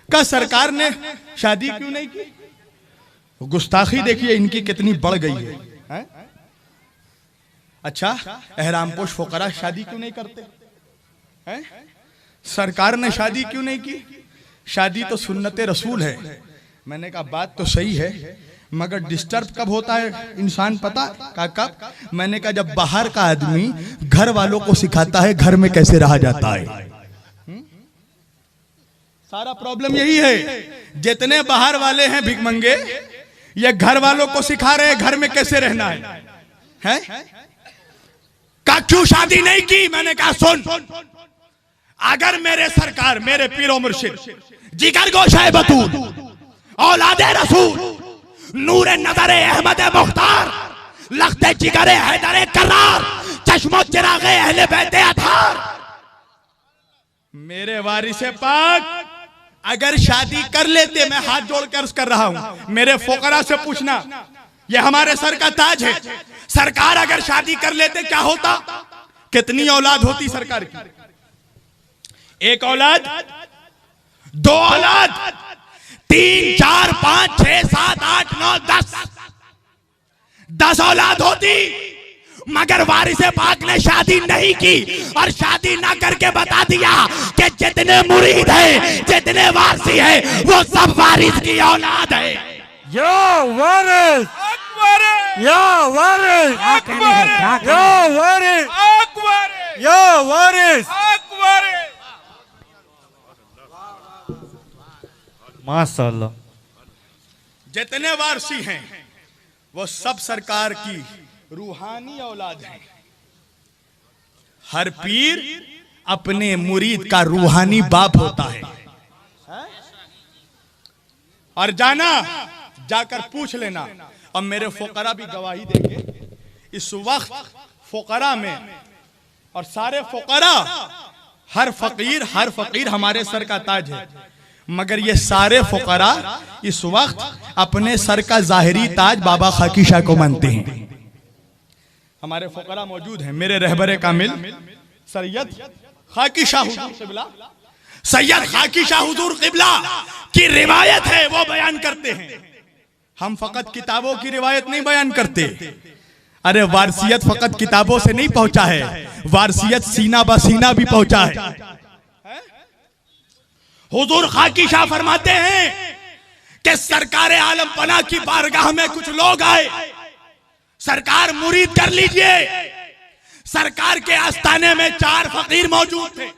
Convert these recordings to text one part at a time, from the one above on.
का सरकार ने शादी क्यों नहीं की? गुस्ताखी देखिए इनकी कितनी बढ़ गई है? अच्छा, एहरामपोश फुकरा शादी क्यों नहीं करते हैं? सरकार ने शादी क्यों नहीं की? शादी तो सुन्नत रसूल है। मैंने कहा बात तो सही है, मगर डिस्टर्ब कब होता है इंसान पता का कब? मैंने कहा जब बाहर का आदमी घर वालों को सिखाता है घर में कैसे रहा जाता है। सारा प्रॉब्लम यही है। जितने बाहर वाले हैं भिखमंगे, ये घर वालों को सिखा रहे हैं घर में कैसे रहना है? का क्यों शादी नहीं की? मैंने कहा सुन, अगर मेरे सरकार, मेरे पीरो मुर्शिद, जिगर गोशे बतूल, औलादे रसूल, नूरे नजरे अहमद मुख्तार, लख्ते जिगरे हैदरे करार, चश्मो चिरागे अहले बैते अतार, मेरे वारिसे पाक अगर शादी कर लेते, मैं हाथ जोड़कर अर्ज कर रहा हूं, मेरे फुकरा से पूछना, ये हमारे सर का ताज है। सरकार अगर शादी कर लेते क्या होता? कितनी औलाद होती सरकार की? 1 औलाद, 2 औलाद, 3, 4, 5, 6, 7, 8, 9, 10 औलाद होती। मगर वारिसे पाक ने शादी नहीं की और शादी ना करके बता दिया कि जितने मुरीद हैं, जितने वारिसी हैं, वो सब वारिस की औलाद है। या वारिस अकबर, या वारिस अकबर, या वारिस अकबर, या वारिस अकबर। माशाअल्लाह। जितने वारिसी हैं वो सब सरकार की रूहानी औलाद है। हर पीर अपने मुरीद का रूहानी बाप होता है। और जाना, जाकर पूछ लेना, और मेरे फुकरा भी गवाही देंगे। इस वक्त फुकरा में और सारे फुकरा, हर फकीर हमारे सर का ताज है, मगर ये सारे फुकरा इस वक्त अपने सर का जाहिरी ताज बाबा खाकी शाह को मानते हैं। हमारे फुकरा मौजूद हैं। मेरे रहबरे कामिल सैयद खाकी शाह हुजूर क़िबला, सैयद खाकी शाह हुजूर क़िबला की रिवायत है, वो बयान करते हैं। हम फकत किताबों की रिवायत नहीं बयान करते। अरे वारसियत फकत किताबों से नहीं पहुंचा है, वारसियत सीना बसीना भी पहुंचा है। हुजूर खाकी शाह फरमाते हैं कि सरकार आलम पना की बारगाह में कुछ लोग आए, सरकार मुरीद कर लीजिए। सरकार के आस्थाने में 4 फकीर मौजूद थे,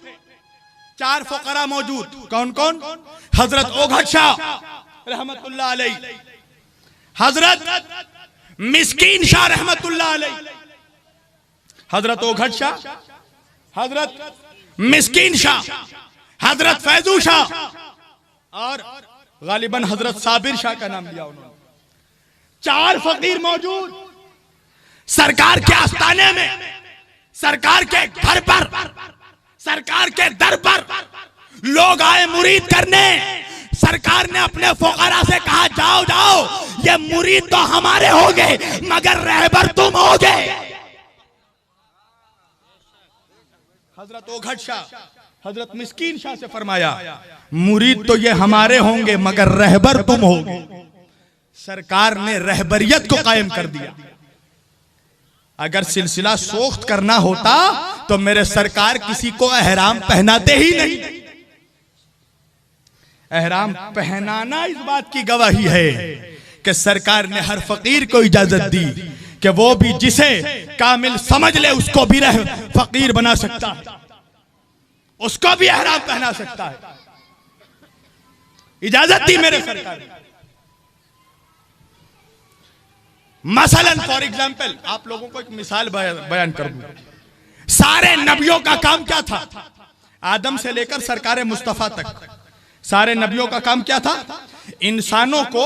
4 फुकरा मौजूद। कौन कौन? हजरत ओघट शाह रहमतुल्लाह अलैह, हजरत मिस्कीन शाह रहमतुल्लाह अलैह, हजरत ओघट शाह, हजरत मिस्कीन शाह, हजरत फैजू शाह और गालिबन हजरत साबिर शाह का नाम लिया उन्होंने। 4 फकीर मौजूद सरकार के आस्थाने में, सरकार के घर पर, सरकार के दर पर लोग आए मुरीद करने। सरकार ने अपने फुकरा से कहा जाओ जाओ, ये मुरीद तो हमारे होंगे मगर रहबर तुम होगे। हजरत ओघट शाह, हजरत मिस्कीन शाह से फरमाया मुरीद तो ये हमारे होंगे मगर रहबर तुम होगे। सरकार ने रहबरियत को कायम कर दिया। अगर सिलसिला सोख्त करना होता तो मेरे सरकार किसी को एहराम पहनाते ही नहीं। एहराम पहनाना इस बात की गवाही है कि सरकार ने हर फकीर को इजाजत दी कि वो भी जिसे कामिल समझ ले उसको भी फकीर बना सकता है, उसको भी एहराम पहना सकता है। इजाजत दी मेरे सरकार ने। मसलन फॉर एग्जाम्पल आप लोगों को एक मिसाल बयान कर दूं। सारे नबियों का काम क्या था? आदम से लेकर सरकार मुस्तफा तक सारे नबियों का काम क्या था? इंसानों को,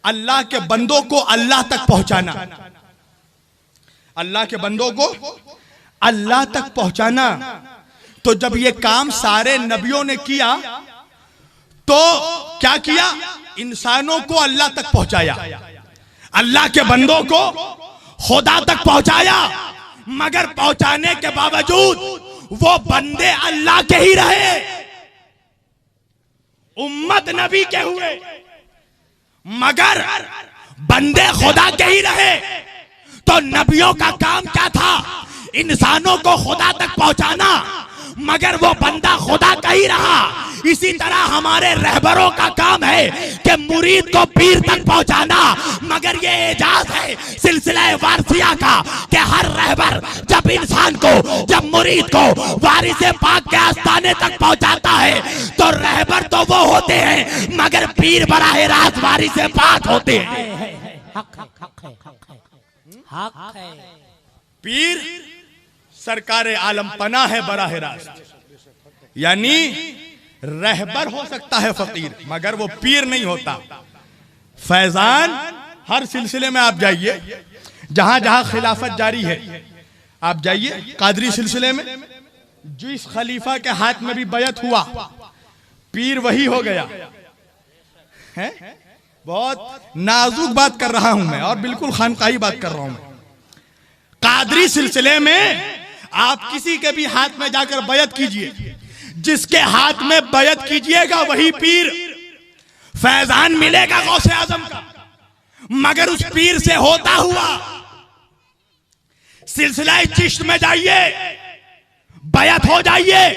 अल्लाह के बंदों को अल्लाह तक पहुंचाना, अल्लाह के बंदों को अल्लाह तक पहुंचाना। तो जब ये काम सारे नबियों ने किया तो क्या किया? इंसानों को अल्लाह तक पहुंचाया, अल्लाह के बंदों को खुदा तक पहुंचाया, मगर पहुंचाने के बावजूद वो बंदे अल्लाह के ही रहे। उम्मत नबी के हुए, मगर बंदे खुदा के ही रहे। तो नबियों का काम क्या था? इंसानों को खुदा तक पहुंचाना, मगर वो बंदा खुदा का ही रहा। इसी तरह हमारे रहबरों का काम है कि मुरीद को पीर तक पहुंचाना, मगर ये एजाज है सिलसिला वारसिया का कि हर रहबर जब इंसान को, जब मुरीद को वारिसे पाक के आस्थाने तक पहुंचाता है तो रहबर तो वो होते हैं, मगर पीर बराह रास्त वारिसे पाक होते हैं। पीर सरकार आलम पना है बराह रास्त, यानी रहबर हो सकता है फकीर, मगर वो पीर नहीं होता। फैजान हर सिलसिले में आप जाइए, जहां जहां खिलाफत जारी है आप जाइए। कादरी सिलसिले में जिस खलीफा के हाथ में भी बैत हुआ, पीर वही हो गया है। बहुत नाजुक बात कर रहा हूं मैं, और बिल्कुल खानकाही बात कर रहा हूं मैं। कादरी सिलसिले में आप किसी के भी हाथ में जाकर बैत कीजिए, जिसके हाथ में बैत कीजिएगा वही पीर। फैजान मिलेगा गौसे आजम का, मगर उस पीर से होता हुआ सिलसिला चिश्त में जाइए, बैत हो जाइए,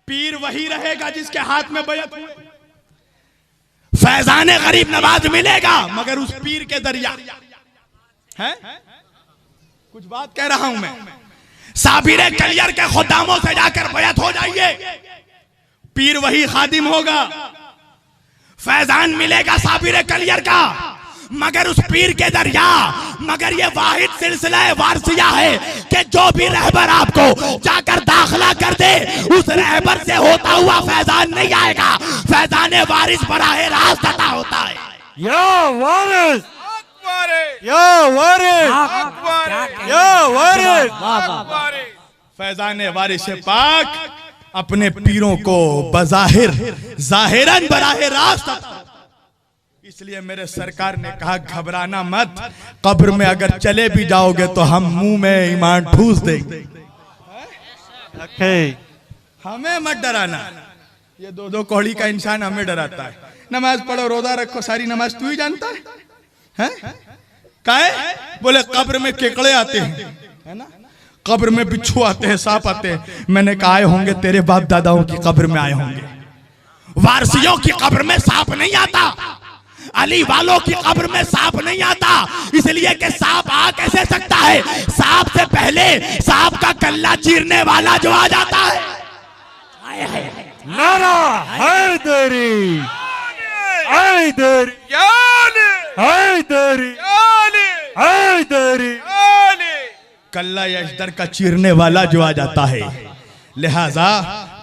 पीर वही रहेगा जिसके हाथ में बैत हुए। फैजान गरीब नवाज मिलेगा, मगर उस पीर के दरिया है। कुछ बात कह रहा हूं मैं। साबिरे कलियर के खुदामों से जाकर बैत हो जाइए, पीर वही खादिम होगा। फैजान मिलेगा साबिरे कलियर का, मगर उस पीर के दरिया, मगर ये वाहिद सिलसिला वारसिया है कि जो भी रहबर आपको जाकर दाखिला कर दे, उस रहबर से होता हुआ फैजान नहीं आएगा। फैजान वारिस बराह रास्त अता होता है। या वारिस, या वारिस, या वारिस। फैजान वारिस पाक अपने पीरों को बज़ाहिर ज़ाहिरन बराह रास्त, इसलिए मेरे सरकार ने कहा घबराना मत, कब्र में अगर चले भी जाओगे तो हम मुंह में ईमान ठूस देंगे। हमें मत डराना। ये दो दो कौड़ी का इंसान हमें डराता है। नमाज पढ़ो, रोजा रखो, सारी नमाज तू ही जानता है? काहे? बोले कब्र में केकड़े आते हैं, है ना, कब्र में बिच्छू आते हैं, सांप आते हैं। मैंने कहा आए होंगे तेरे बाप दादाओं की कब्र में आए होंगे, वारसियों की कब्र में सांप नहीं आता, अली वालों की कब्र में सांप नहीं आता। इसलिए कि सांप आ कैसे सकता है? सांप से पहले सांप का कल्ला चीरने वाला जो आ जाता है। नारा हैदरी, हैदरी, हैदरी, हैदरी। कल्ला यशदर का चीरने वाला जो आ जाता है। लिहाजा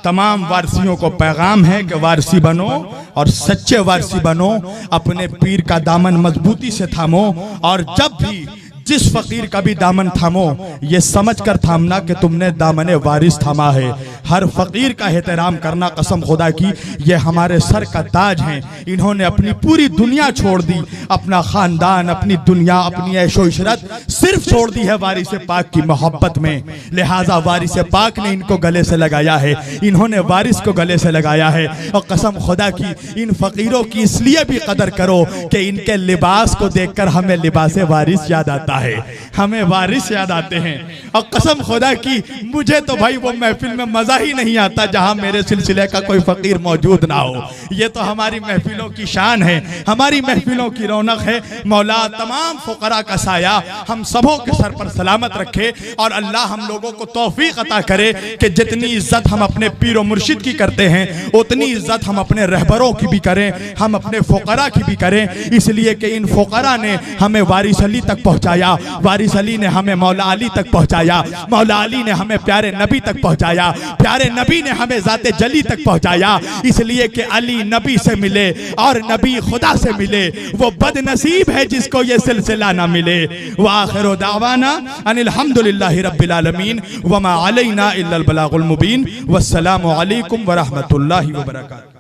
तमाम वारसियों को पैगाम है कि वारसी बनो और सच्चे वारसी बनो, अपने पीर का दामन मजबूती से थामो, और जब भी जिस फकीर का भी दामन थामो, ये समझकर थामना कि तुमने दामने वारिस थामा है। हर फकीर का एहतराम करना, कसम खुदा की ये हमारे सर का ताज हैं। इन्होंने अपनी पूरी दुनिया छोड़ दी, अपना खानदान, अपनी दुनिया, अपनी ऐशो इशरत सिर्फ छोड़ दी है वारिस पाक की मोहब्बत में। लिहाजा वारिस पाक ने इनको गले से लगाया है, इन्होंने वारिस को गले से लगाया है। और कसम खुदा की इन फकीरों की इसलिए भी कदर करो कि इनके लिबास को देखकर हमें लिबास वारिस याद आता है, हमें वारिस याद आते हैं। और कसम खुदा की मुझे तो भाई वो महफिल में मजा ही नहीं आता जहां मेरे सिलसिले का कोई फकीर मौजूद ना हो। ये तो हमारी महफिलों की शान है, हमारी महफिलों की रौनक है। मौला तमाम फुकरा का साया हम सबों के सर पर सलामत रखे, और अल्लाह हम लोगों को तौफीक अता करे कि जितनी इज्जत हम अपने पीरो मुर्शिद की करते हैं, उतनी इज्जत हम अपने रहबरों की भी करें, हम अपने फुकरा की भी करें। इसलिए कि इन फुकरा ने हमें वारिस अली तक पहुंचाया, वारिस अली ने हमें मौला अली तक पहुंचाया, मौला अली ने हमें प्यारे नबी तक पहुंचाया, प्यारे नबी ने हमें ज़ाते जली तक पहुंचाया। इसलिए कि अली नबी से मिले और नबी खुदा से मिले, वो बदनसीब है जिसको ये सिलसिला ना मिले। व आखिरु दावाना अनिल हम्दुलिल्लाहि रब्बिल आलमीन व मा अलैना इल्लल बलागुल मुबीन। वस्सलामु अलैकुम व रहमतुल्लाहि व बरकातुहू।